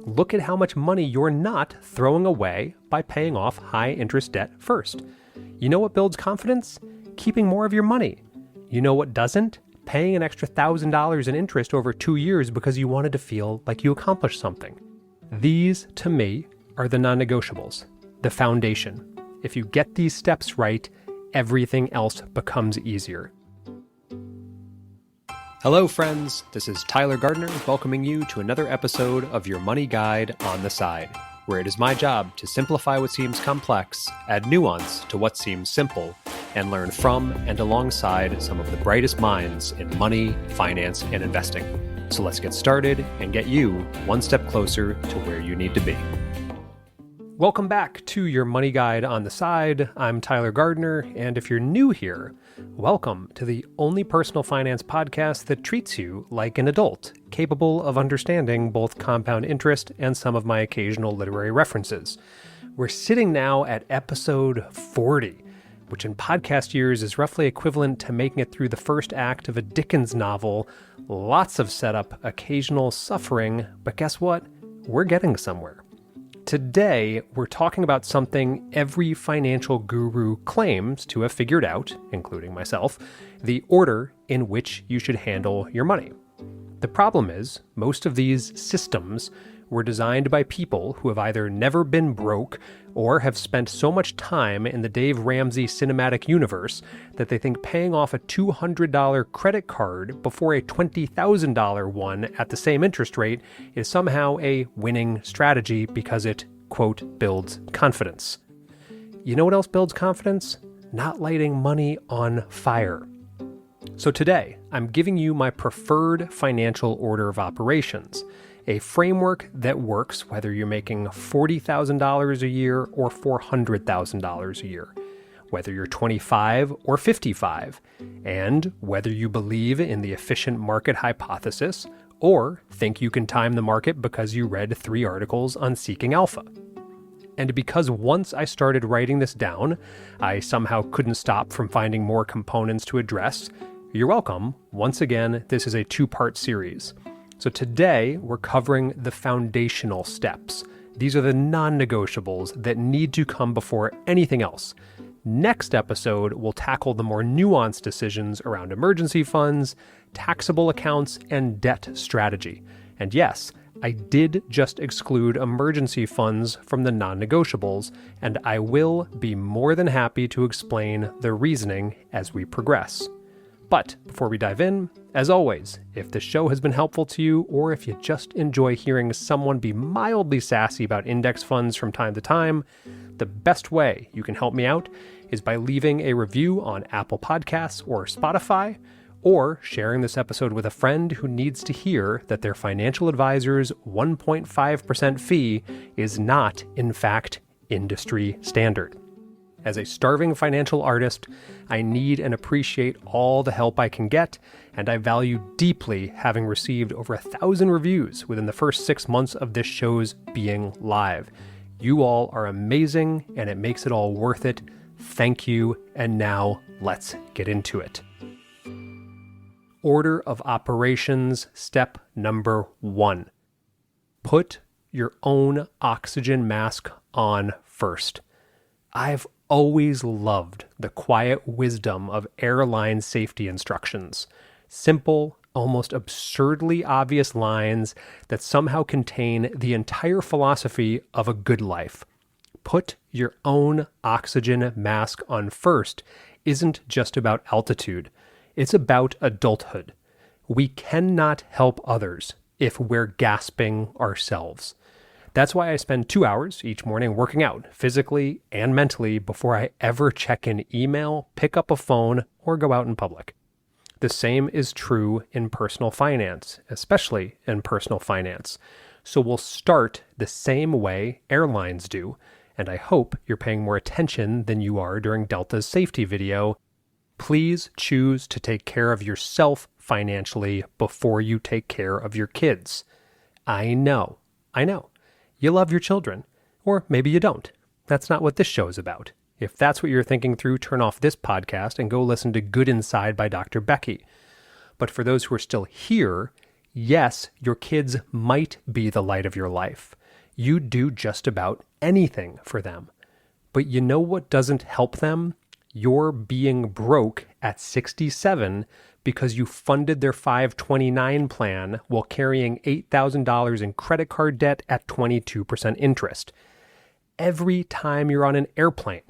Look at how much money you're not throwing away by paying off high-interest debt first. You know what builds confidence? Keeping more of your money. You know what doesn't? Paying an extra $1,000 in interest over 2 years because you wanted to feel like you accomplished something. These, to me, are the non-negotiables, the foundation. If you get these steps right, everything else becomes easier. Hello, friends. This is Tyler Gardner welcoming you to another episode of your Money Guide on the Side, where it is my job to simplify what seems complex, add nuance to what seems simple, and learn from and alongside some of the brightest minds in money, finance, and investing. So let's get started and get you one step closer to where you need to be. Welcome back to your Money Guide on the Side. I'm Tyler Gardner, and if you're new here, welcome to the only personal finance podcast that treats you like an adult, capable of understanding both compound interest and some of my occasional literary references. We're sitting now at episode 40, which in podcast years is roughly equivalent to making it through the first act of a Dickens novel. Lots of setup, occasional suffering, but guess what? We're getting somewhere. Today, we're talking about something every financial guru claims to have figured out, including myself, the order in which you should handle your money. The problem is, most of these systems were designed by people who have either never been broke or have spent so much time in the Dave Ramsey cinematic universe that they think paying off a $200 credit card before a $20,000 one at the same interest rate is somehow a winning strategy because it, quote, builds confidence. You know what else builds confidence? Not lighting money on fire. So today, I'm giving you my preferred financial order of operations, a framework that works whether you're making $40,000 a year or $400,000 a year, whether you're 25 or 55, and whether you believe in the efficient market hypothesis or think you can time the market because you read 3 articles on Seeking Alpha. And because once I started writing this down, I somehow couldn't stop from finding more components to address, you're welcome. Once again, this is a 2-part series. So today, we're covering the foundational steps. These are the non-negotiables that need to come before anything else. Next episode, we'll tackle the more nuanced decisions around emergency funds, taxable accounts, and debt strategy. And yes, I did just exclude emergency funds from the non-negotiables, and I will be more than happy to explain the reasoning as we progress. But before we dive in, as always, if the show has been helpful to you, or if you just enjoy hearing someone be mildly sassy about index funds from time to time, the best way you can help me out is by leaving a review on Apple Podcasts or Spotify, or sharing this episode with a friend who needs to hear that their financial advisor's 1.5% fee is not, in fact, industry standard. As a starving financial artist, I need and appreciate all the help I can get, and I value deeply having received over 1,000 reviews within the first 6 months of this show's being live. You all are amazing, and it makes it all worth it. Thank you, and now let's get into it. Order of operations, step number 1. Put your own oxygen mask on first. I've always loved the quiet wisdom of airline safety instructions. Simple, almost absurdly obvious lines that somehow contain the entire philosophy of a good life. Put your own oxygen mask on first isn't just about altitude. It's about adulthood. We cannot help others if we're gasping ourselves. That's why I spend 2 hours each morning working out, physically and mentally, before I ever check an email, pick up a phone, or go out in public. The same is true in personal finance, especially in personal finance. So we'll start the same way airlines do, and I hope you're paying more attention than you are during Delta's safety video. Please choose to take care of yourself financially before you take care of your kids. I know. You love your children, or maybe you don't. That's not what this show is about. If that's what you're thinking through, turn off this podcast and go listen to Good Inside by Dr. Becky. But for those who are still here, Yes, your kids might be the light of your life. You'd do just about anything for them. But you know what doesn't help them? You're being broke at 67 because you funded their 529 plan while carrying $8,000 in credit card debt at 22% interest. Every time you're on an airplane,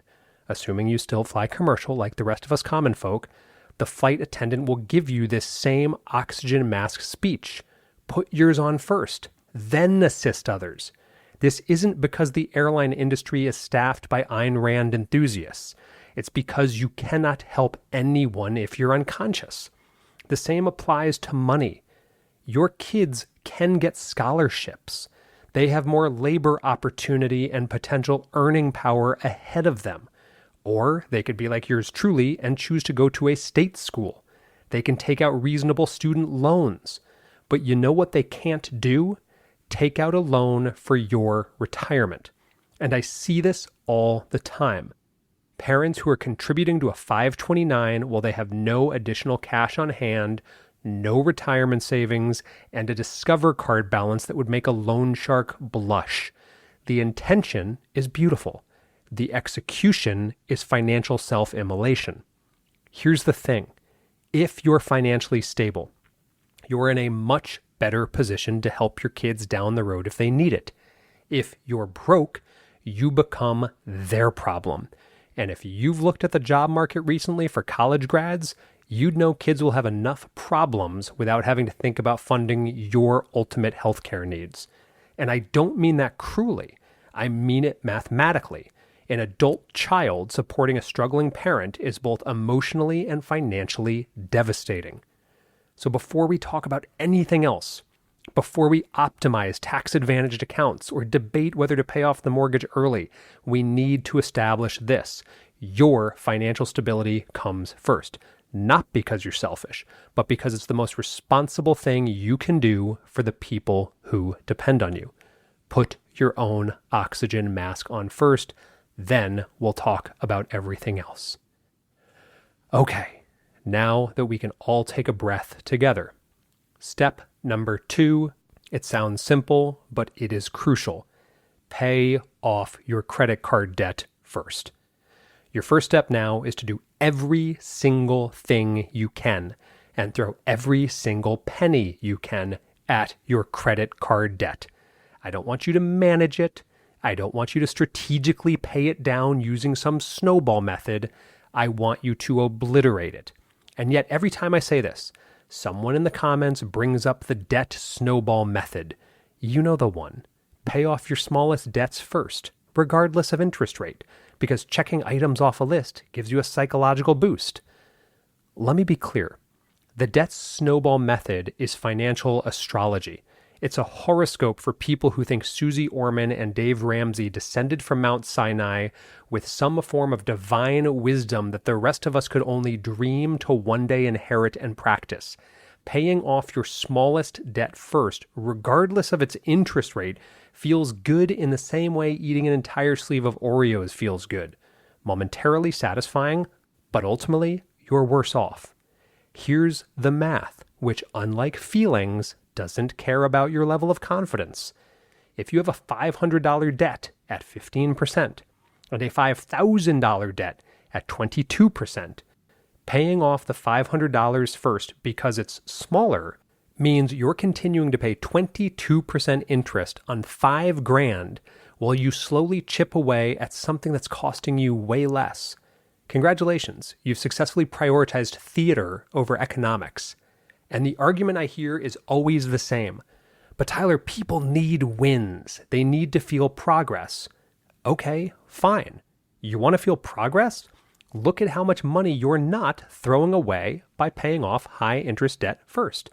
assuming you still fly commercial like the rest of us common folk, the flight attendant will give you this same oxygen mask speech. Put yours on first, then assist others. This isn't because the airline industry is staffed by Ayn Rand enthusiasts. It's because you cannot help anyone if you're unconscious. The same applies to money. Your kids can get scholarships. They have more labor opportunity and potential earning power ahead of them. Or they could be like yours truly and choose to go to a state school. They can take out reasonable student loans. But you know what they can't do? Take out a loan for your retirement. And I see this all the time. Parents who are contributing to a 529 while they have no additional cash on hand, no retirement savings, and a Discover card balance that would make a loan shark blush. The intention is beautiful. The execution is financial self-immolation. Here's the thing. If you're financially stable, you're in a much better position to help your kids down the road if they need it. If you're broke, you become their problem. And if you've looked at the job market recently for college grads, you'd know kids will have enough problems without having to think about funding your ultimate healthcare needs. And I don't mean that cruelly. I mean it mathematically. An adult child supporting a struggling parent is both emotionally and financially devastating. So before we talk about anything else, before we optimize tax-advantaged accounts or debate whether to pay off the mortgage early, we need to establish this. Your financial stability comes first. Not because you're selfish, but because it's the most responsible thing you can do for the people who depend on you. Put your own oxygen mask on first, then we'll talk about everything else. Okay, now that we can all take a breath together. Step number 2, it sounds simple, but it is crucial. Pay off your credit card debt first. Your first step now is to do every single thing you can and throw every single penny you can at your credit card debt. I don't want you to manage it. I don't want you to strategically pay it down using some snowball method. I want you to obliterate it. And yet every time I say this, someone in the comments brings up the debt snowball method. You know the one. Pay off your smallest debts first, regardless of interest rate, because checking items off a list gives you a psychological boost. Let me be clear. The debt snowball method is financial astrology. It's a horoscope for people who think Susie Orman and Dave Ramsey descended from Mount Sinai with some form of divine wisdom that the rest of us could only dream to one day inherit and practice. Paying off your smallest debt first, regardless of its interest rate, feels good in the same way eating an entire sleeve of Oreos feels good. Momentarily satisfying, but ultimately, you're worse off. Here's the math, which, unlike feelings, doesn't care about your level of confidence. If you have a $500 debt at 15% and a $5,000 debt at 22%, paying off the $500 first because it's smaller means you're continuing to pay 22% interest on $5,000 while you slowly chip away at something that's costing you way less. Congratulations, you've successfully prioritized theater over economics. And the argument I hear is always the same. But Tyler, people need wins. They need to feel progress. Okay, fine. You want to feel progress? Look at how much money you're not throwing away by paying off high interest debt first.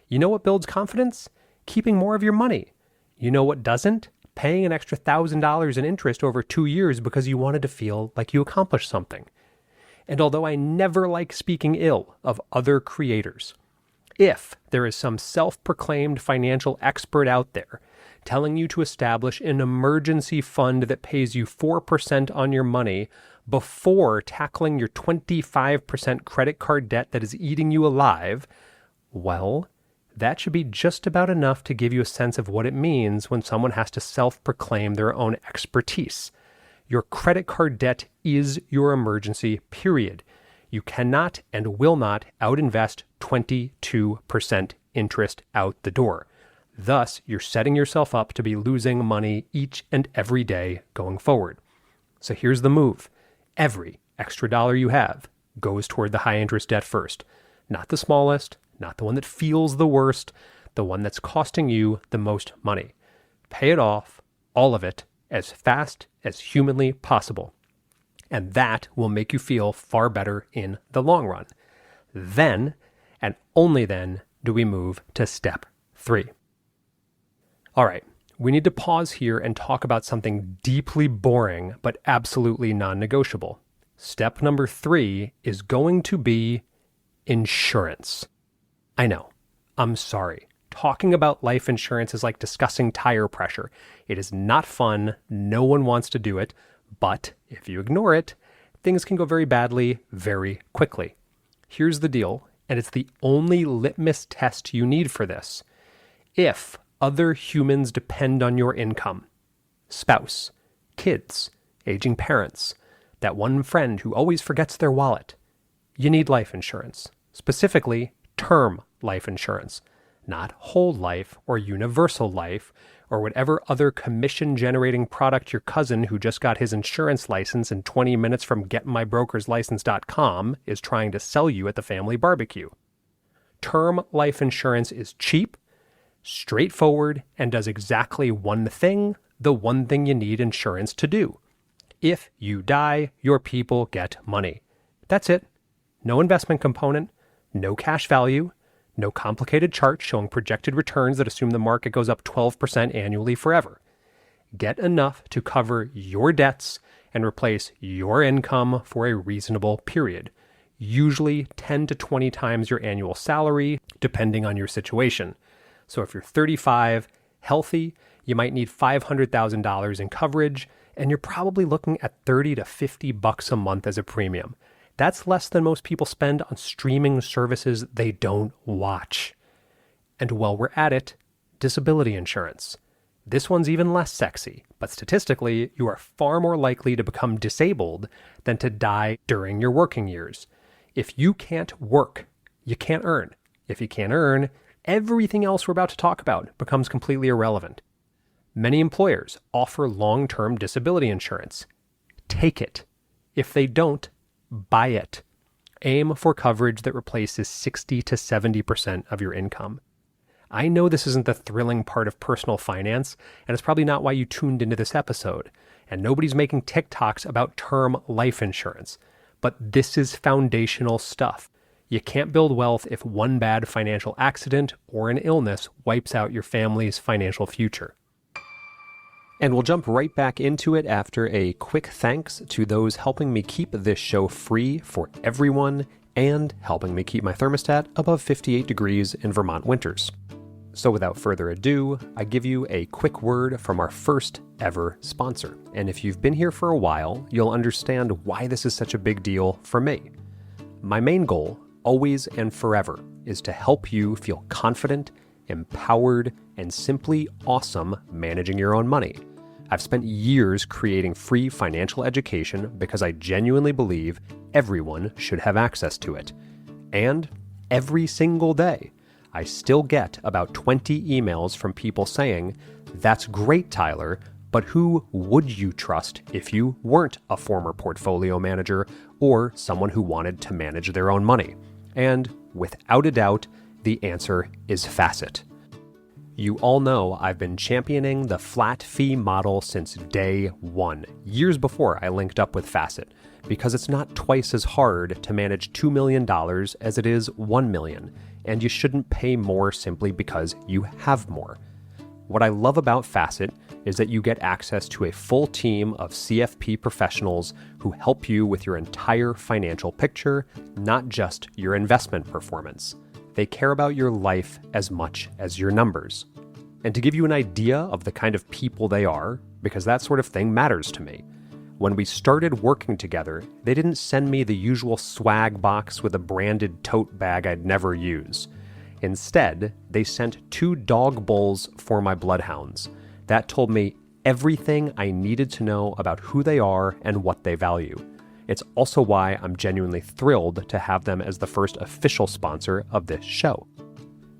You know what builds confidence? Keeping more of your money. You know what doesn't? Paying an extra $1,000 in interest over 2 years because you wanted to feel like you accomplished something. And although I never like speaking ill of other creators, if there is some self-proclaimed financial expert out there telling you to establish an emergency fund that pays you 4% on your money before tackling your 25% credit card debt that is eating you alive, well, that should be just about enough to give you a sense of what it means when someone has to self-proclaim their own expertise. Your credit card debt is your emergency, period. You cannot and will not outinvest 22% interest out the door. Thus, you're setting yourself up to be losing money each and every day going forward. So here's the move. Every extra dollar you have goes toward the high interest debt first. Not the smallest, not the one that feels the worst, the one that's costing you the most money. Pay it off, all of it, as fast as humanly possible. And that will make you feel far better in the long run. Then, and only then, do we move to step 3. All right, we need to pause here and talk about something deeply boring, but absolutely non-negotiable. Step number 3 is going to be insurance. I know, I'm sorry. Talking about life insurance is like discussing tire pressure. It is not fun, no one wants to do it, but if you ignore it, things can go very badly very quickly. Here's the deal, and it's the only litmus test you need for this. If other humans depend on your income, spouse, kids, aging parents, that one friend who always forgets their wallet, you need life insurance, specifically term life insurance, not whole life or universal life or whatever other commission-generating product your cousin who just got his insurance license in 20 minutes from getmybrokerslicense.com is trying to sell you at the family barbecue. Term life insurance is cheap, straightforward, and does exactly one thing, the one thing you need insurance to do. If you die, your people get money. That's it. No investment component, no cash value, no complicated chart showing projected returns that assume the market goes up 12% annually forever. Get enough to cover your debts and replace your income for a reasonable period, usually 10 to 20 times your annual salary, depending on your situation. So if you're 35, healthy, you might need $500,000 in coverage, and you're probably looking at $30 to $50 a month as a premium. That's less than most people spend on streaming services they don't watch. And while we're at it, disability insurance. This one's even less sexy, but statistically, you are far more likely to become disabled than to die during your working years. If you can't work, you can't earn. If you can't earn, everything else we're about to talk about becomes completely irrelevant. Many employers offer long-term disability insurance. Take it. If they don't, buy it. Aim for coverage that replaces 60 to 70% of your income. I know this isn't the thrilling part of personal finance, and it's probably not why you tuned into this episode, and nobody's making TikToks about term life insurance, but this is foundational stuff. You can't build wealth if one bad financial accident or an illness wipes out your family's financial future. And we'll jump right back into it after a quick thanks to those helping me keep this show free for everyone and helping me keep my thermostat above 58 degrees in Vermont winters. So without further ado, I give you a quick word from our first ever sponsor. And if you've been here for a while, you'll understand why this is such a big deal for me. My main goal, always and forever, is to help you feel confident, empowered, and simply awesome managing your own money. I've spent years creating free financial education because I genuinely believe everyone should have access to it. And every single day, I still get about 20 emails from people saying, "That's great, Tyler, but who would you trust if you weren't a former portfolio manager or someone who wanted to manage their own money?" And without a doubt, the answer is Facet. You all know I've been championing the flat fee model since day one, years before I linked up with Facet, because it's not twice as hard to manage $2 million as it is $1 million, and you shouldn't pay more simply because you have more. What I love about Facet is that you get access to a full team of CFP professionals who help you with your entire financial picture, not just your investment performance. They care about your life as much as your numbers. And to give you an idea of the kind of people they are, because that sort of thing matters to me, when we started working together, they didn't send me the usual swag box with a branded tote bag I'd never use. Instead, they sent 2 dog bowls for my bloodhounds. That told me everything I needed to know about who they are and what they value. It's also why I'm genuinely thrilled to have them as the first official sponsor of this show.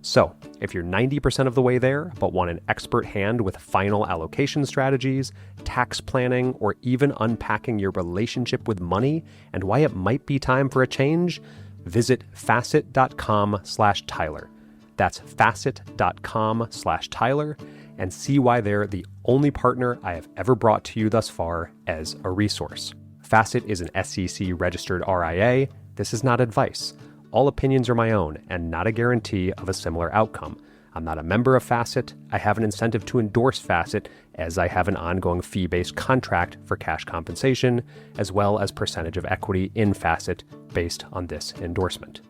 So, if you're 90% of the way there, but want an expert hand with final allocation strategies, tax planning, or even unpacking your relationship with money and why it might be time for a change, visit facet.com/Tyler. That's facet.com/Tyler, and see why they're the only partner I have ever brought to you thus far as a resource. Facet is an SEC-registered RIA. This is not advice. All opinions are my own and not a guarantee of a similar outcome. I'm not a member of Facet. I have an incentive to endorse Facet, as I have an ongoing fee-based contract for cash compensation, as well as percentage of equity in Facet based on this endorsement.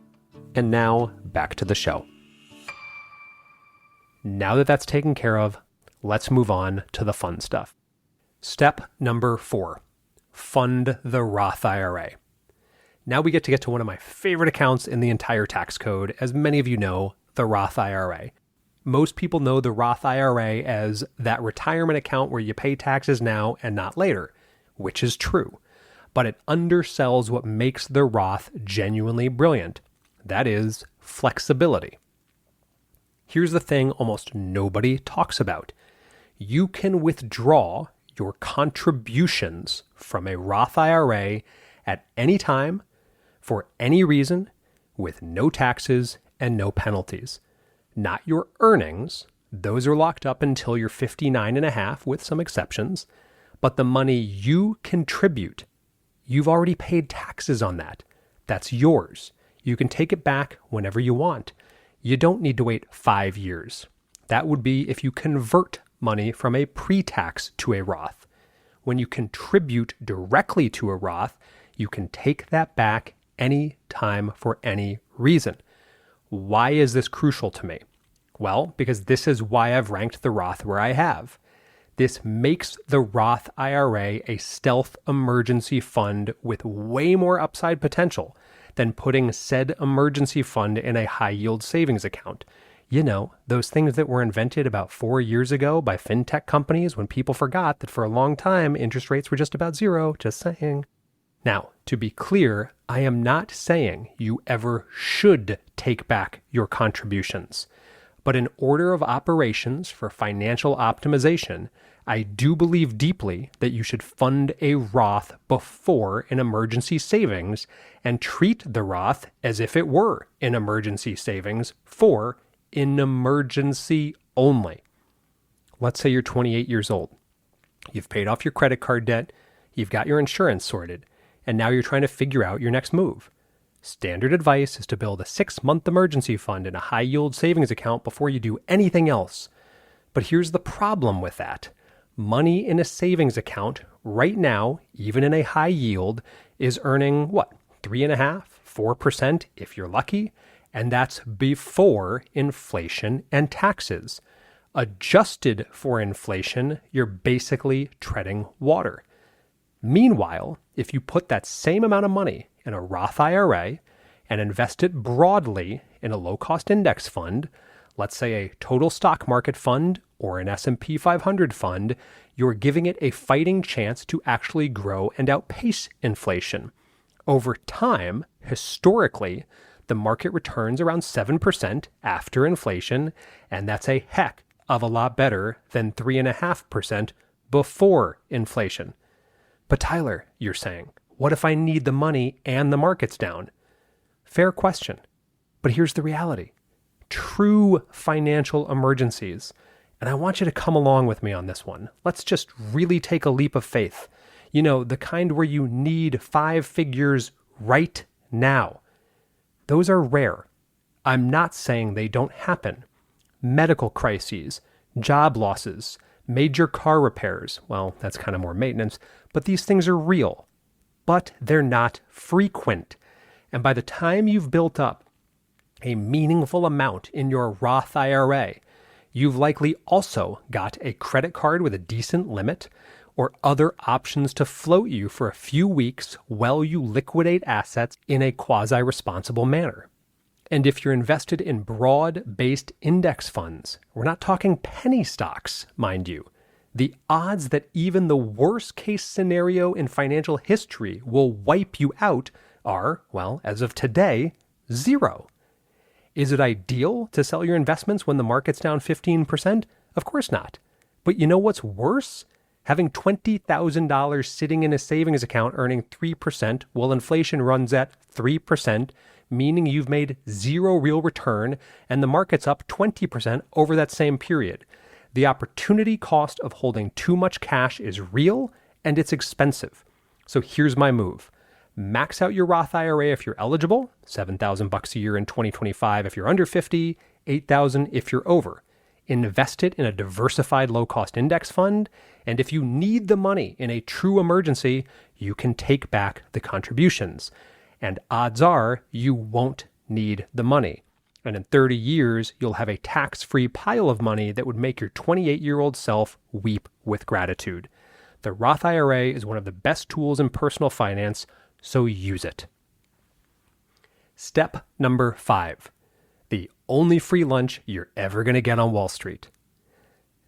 And now, back to the show. Now that that's taken care of, let's move on to the fun stuff. Step number 4, fund the Roth IRA. Now we get to one of my favorite accounts in the entire tax code, as many of you know, the Roth IRA. Most people know the Roth IRA as that retirement account where you pay taxes now and not later, which is true. But it undersells what makes the Roth genuinely brilliant. That is flexibility. Here's the thing almost nobody talks about. You can withdraw your contributions from a Roth IRA at any time, for any reason, with no taxes and no penalties. Not your earnings. Those are locked up until you're 59 and a half, with some exceptions. But the money you contribute, you've already paid taxes on that. That's yours. You can take it back whenever you want. You don't need to wait 5 years. That would be if you convert money from a pre-tax to a Roth. When you contribute directly to a Roth, you can take that back any time for any reason. Why is this crucial to me? Well, because this is why I've ranked the Roth where I have. This makes the Roth IRA a stealth emergency fund with way more upside potential than putting said emergency fund in a high-yield savings account. You know, those things that were invented about 4 years ago by fintech companies when people forgot that for a long time interest rates were just about zero, just saying. Now, to be clear, I am not saying you ever should take back your contributions. But in order of operations for financial optimization, I do believe deeply that you should fund a Roth before an emergency savings and treat the Roth as if it were an emergency savings for an emergency only. Let's say you're 28 years old. You've paid off your credit card debt, you've got your insurance sorted, and now you're trying to figure out your next move. Standard advice is to build a 6-month emergency fund in a high-yield savings account before you do anything else. But here's the problem with that. Money in a savings account right now, even in a high yield, is earning, 3.5%, 4% if you're lucky, and that's before inflation and taxes. Adjusted for inflation, you're basically treading water. Meanwhile, if you put that same amount of money in a Roth IRA and invest it broadly in a low-cost index fund, let's say a total stock market fund or an S&P 500 fund, you're giving it a fighting chance to actually grow and outpace inflation. Over time, historically, the market returns around 7% after inflation, and that's a heck of a lot better than 3.5% before inflation. But Tyler, you're saying, what if I need the money and the market's down? Fair question. But here's the reality. True financial emergencies, and I want you to come along with me on this one. Let's just really take a leap of faith. You know, the kind where you need 5 figures right now. Those are rare. I'm not saying they don't happen. Medical crises, job losses, major car repairs, well, that's kind of more maintenance, but these things are real. But they're not frequent. And by the time you've built up a meaningful amount in your Roth IRA, you've likely also got a credit card with a decent limit or other options to float you for a few weeks while you liquidate assets in a quasi-responsible manner. And if you're invested in broad-based index funds, we're not talking penny stocks, mind you, the odds that even the worst case scenario in financial history will wipe you out are, well, as of today, 0. Is it ideal to sell your investments when the market's down 15%? Of course not. But you know what's worse? Having $20,000 sitting in a savings account earning 3% while inflation runs at 3%, meaning you've made 0 real return and the market's up 20% over that same period. The opportunity cost of holding too much cash is real and it's expensive. So here's my move. Max out your Roth IRA if you're eligible, $7,000 a year in 2025 if you're under 50, $8,000 if you're over. Invest it in a diversified low-cost index fund, and if you need the money in a true emergency, you can take back the contributions. And odds are you won't need the money. And in 30 years, you'll have a tax-free pile of money that would make your 28-year-old self weep with gratitude. The Roth IRA is one of the best tools in personal finance, so use it. Step number 5. The only free lunch you're ever going to get on Wall Street.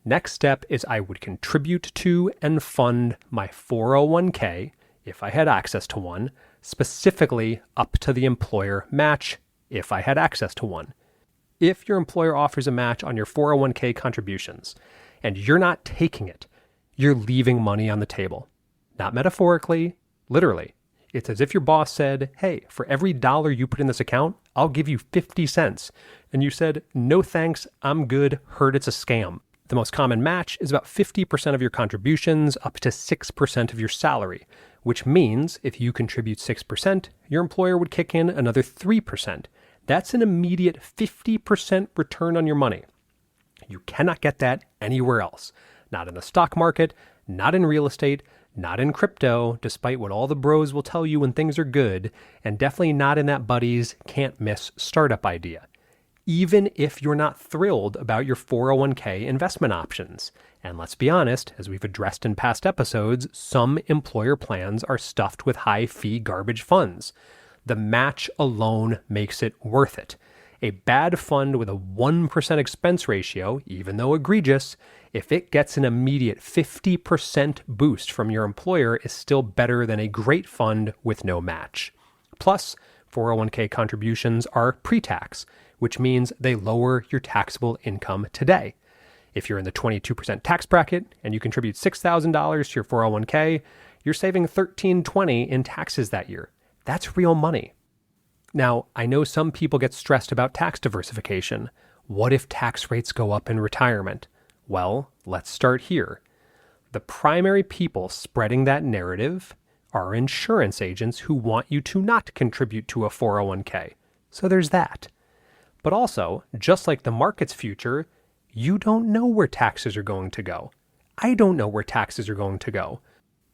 Next step is I would contribute to and fund my 401k, if I had access to one, specifically up to the employer match, if I had access to one. If your employer offers a match on your 401k contributions and you're not taking it, you're leaving money on the table. Not metaphorically, literally. It's as if your boss said, hey, for every dollar you put in this account, I'll give you 50 cents. And you said, no thanks, I'm good, heard it's a scam. The most common match is about 50% of your contributions up to 6% of your salary, which means if you contribute 6%, your employer would kick in another 3%. That's an immediate 50% return on your money. You cannot get that anywhere else. Not in the stock market, not in real estate, not in crypto, despite what all the bros will tell you when things are good, and definitely not in that buddy's can't miss startup idea. Even if you're not thrilled about your 401k investment options. And let's be honest, as we've addressed in past episodes, some employer plans are stuffed with high-fee garbage funds. The match alone makes it worth it. A bad fund with a 1% expense ratio, even though egregious, if it gets an immediate 50% boost from your employer, is still better than a great fund with no match. Plus, 401k contributions are pre-tax, which means they lower your taxable income today. If you're in the 22% tax bracket and you contribute $6,000 to your 401k, you're saving $1,320 in taxes that year. That's real money. Now, I know some people get stressed about tax diversification. What if tax rates go up in retirement? Well, let's start here. The primary people spreading that narrative are insurance agents who want you to not contribute to a 401k. So there's that. But also, just like the market's future, you don't know where taxes are going to go. I don't know where taxes are going to go.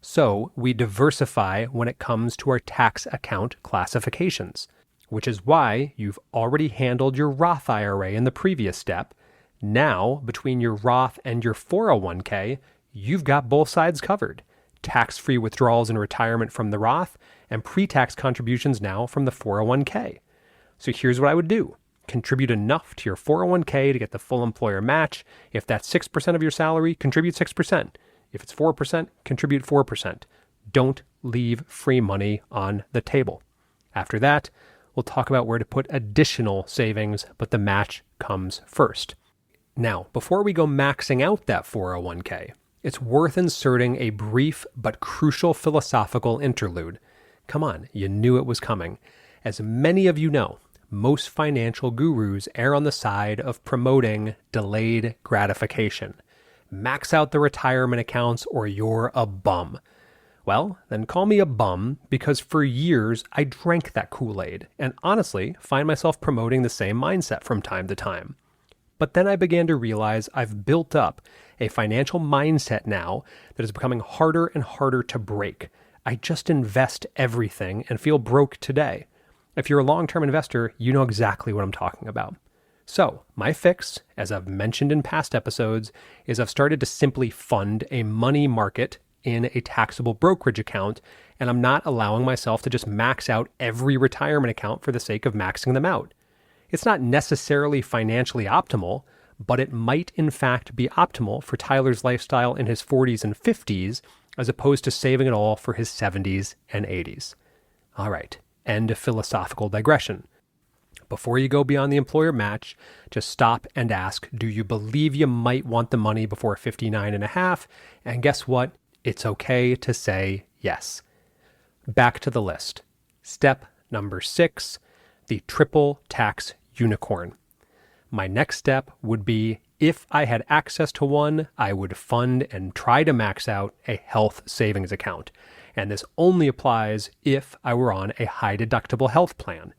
So we diversify when it comes to our tax account classifications, which is why you've already handled your Roth IRA in the previous step. Now, between your Roth and your 401k, you've got both sides covered. Tax-free withdrawals in retirement from the Roth and pre-tax contributions now from the 401k. So here's what I would do. Contribute enough to your 401k to get the full employer match. If that's 6% of your salary, contribute 6%. If it's 4%, contribute 4%. Don't leave free money on the table. After that, we'll talk about where to put additional savings, but the match comes first. Now, before we go maxing out that 401k, it's worth inserting a brief but crucial philosophical interlude. Come on, you knew it was coming. As many of you know, most financial gurus err on the side of promoting delayed gratification. Max out the retirement accounts or you're a bum. Well, then call me a bum because for years I drank that Kool-Aid and honestly find myself promoting the same mindset from time to time. But then I began to realize I've built up a financial mindset now that is becoming harder and harder to break. I just invest everything and feel broke today. If you're a long-term investor, you know exactly what I'm talking about. So my fix, as I've mentioned in past episodes, is I've started to simply fund a money market in a taxable brokerage account, and I'm not allowing myself to just max out every retirement account for the sake of maxing them out. It's not necessarily financially optimal, but it might in fact be optimal for Tyler's lifestyle in his 40s and 50s, as opposed to saving it all for his 70s and 80s. All right, end of philosophical digression. Before you go beyond the employer match, just stop and ask, do you believe you might want the money before 59 and a half? And guess what? It's okay to say yes. Back to the list. Step number 6, the triple tax unicorn. My next step would be, if I had access to one, I would fund and try to max out a health savings account. And this only applies if I were on a high deductible health plan.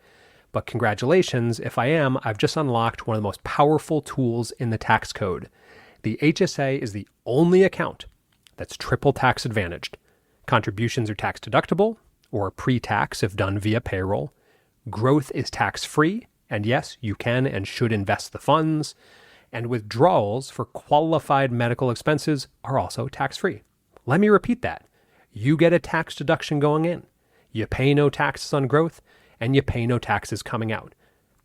But congratulations, if I am, I've just unlocked one of the most powerful tools in the tax code. The HSA is the only account that's triple tax advantaged. Contributions are tax deductible or pre-tax if done via payroll. Growth is tax-free, and yes, you can and should invest the funds. And withdrawals for qualified medical expenses are also tax-free. Let me repeat that. You get a tax deduction going in. You pay no taxes on growth, and you pay no taxes coming out.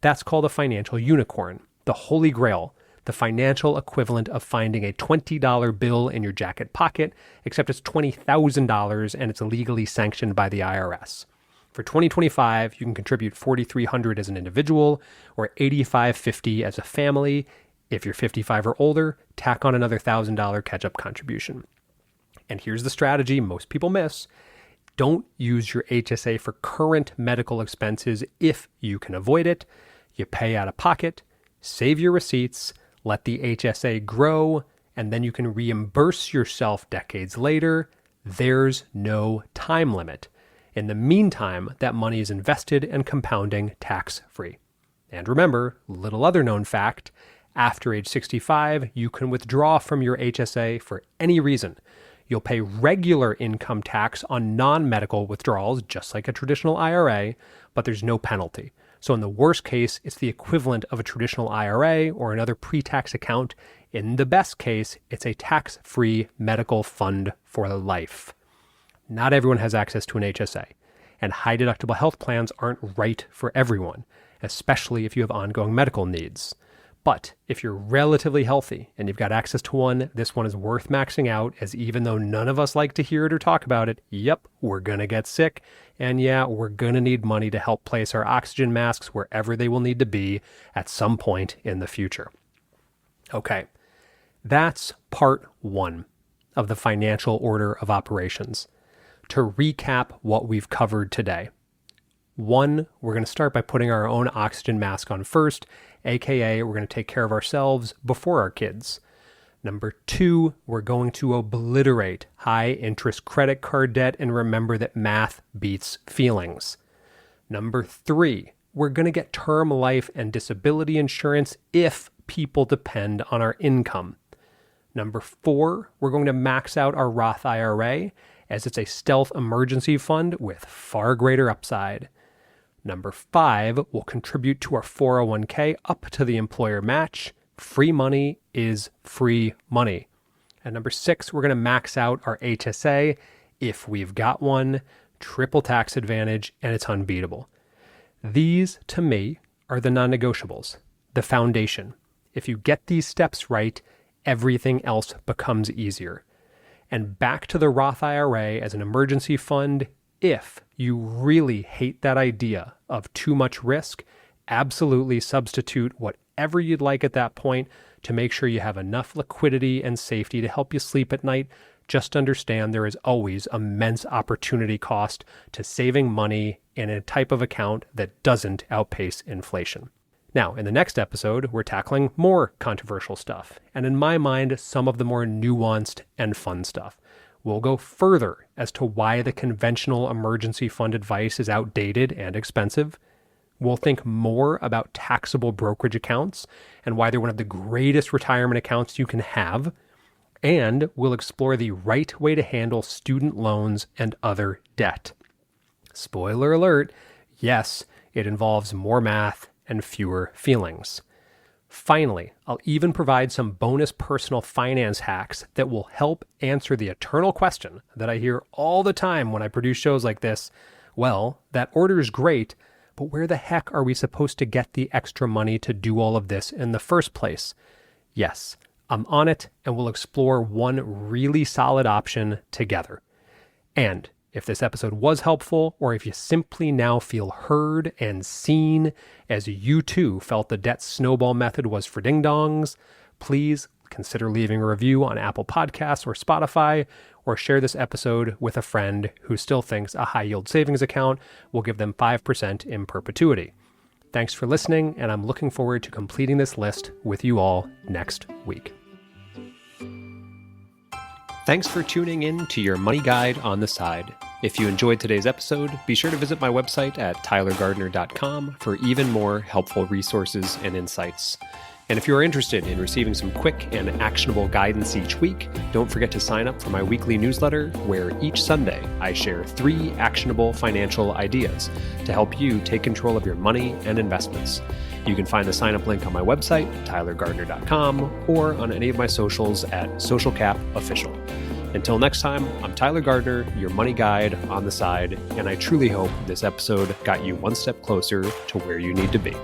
That's called a financial unicorn, the holy grail, the financial equivalent of finding a $20 bill in your jacket pocket, except it's $20,000 and it's legally sanctioned by the IRS. For 2025, you can contribute $4,300 as an individual or $8,550 as a family. If you're 55 or older, tack on another $1,000 catch-up contribution. And here's the strategy most people miss. Don't use your HSA for current medical expenses if you can avoid it. You pay out of pocket, save your receipts, let the HSA grow, and then you can reimburse yourself decades later. There's no time limit. In the meantime, that money is invested and compounding tax-free. And remember, little other known fact, after age 65, you can withdraw from your HSA for any reason. You'll pay regular income tax on non-medical withdrawals, just like a traditional IRA, but there's no penalty. So in the worst case, it's the equivalent of a traditional IRA or another pre-tax account. In the best case, it's a tax-free medical fund for life. Not everyone has access to an HSA, and high-deductible health plans aren't right for everyone, especially if you have ongoing medical needs. But if you're relatively healthy and you've got access to one, this one is worth maxing out, as even though none of us like to hear it or talk about it, yep, we're going to get sick. And yeah, we're going to need money to help place our oxygen masks wherever they will need to be at some point in the future. Okay, that's part 1 of the financial order of operations. To recap what we've covered today. 1, we're going to start by putting our own oxygen mask on first, aka we're going to take care of ourselves before our kids. Number 2, we're going to obliterate high interest credit card debt and remember that math beats feelings. Number 3, we're going to get term life and disability insurance if people depend on our income. Number 4, we're going to max out our Roth IRA as it's a stealth emergency fund with far greater upside. Number 5, we'll contribute to our 401k up to the employer match. Free money is free money. And number 6, we're going to max out our HSA if we've got one, triple tax advantage, and it's unbeatable. These, to me, are the non-negotiables, the foundation. If you get these steps right, everything else becomes easier. And back to the Roth IRA as an emergency fund, if you really hate that idea of too much risk, absolutely substitute whatever you'd like at that point to make sure you have enough liquidity and safety to help you sleep at night. Just understand there is always immense opportunity cost to saving money in a type of account that doesn't outpace inflation. Now, in the next episode, we're tackling more controversial stuff, and in my mind, some of the more nuanced and fun stuff. We'll go further as to why the conventional emergency fund advice is outdated and expensive. We'll think more about taxable brokerage accounts and why they're one of the greatest retirement accounts you can have. And we'll explore the right way to handle student loans and other debt. Spoiler alert, yes, it involves more math and fewer feelings. Finally, I'll even provide some bonus personal finance hacks that will help answer the eternal question that I hear all the time when I produce shows like this. Well, that order is great, But where the heck are we supposed to get the extra money to do all of this in the first place? Yes, I'm on it, and we'll explore one really solid option together. And if this episode was helpful, or if you simply now feel heard and seen as you too felt the debt snowball method was for ding-dongs, please consider leaving a review on Apple Podcasts or Spotify, or share this episode with a friend who still thinks a high-yield savings account will give them 5% in perpetuity. Thanks for listening, and I'm looking forward to completing this list with you all next week. Thanks for tuning in to your Money Guide on the Side. If you enjoyed today's episode, be sure to visit my website at tylergardner.com for even more helpful resources and insights. And if you are interested in receiving some quick and actionable guidance each week, don't forget to sign up for my weekly newsletter, where each Sunday I share 3 actionable financial ideas to help you take control of your money and investments. You can find the sign-up link on my website, tylergardner.com, or on any of my socials at socialcapofficial. Until next time, I'm Tyler Gardner, your money guide on the side, and I truly hope this episode got you one step closer to where you need to be.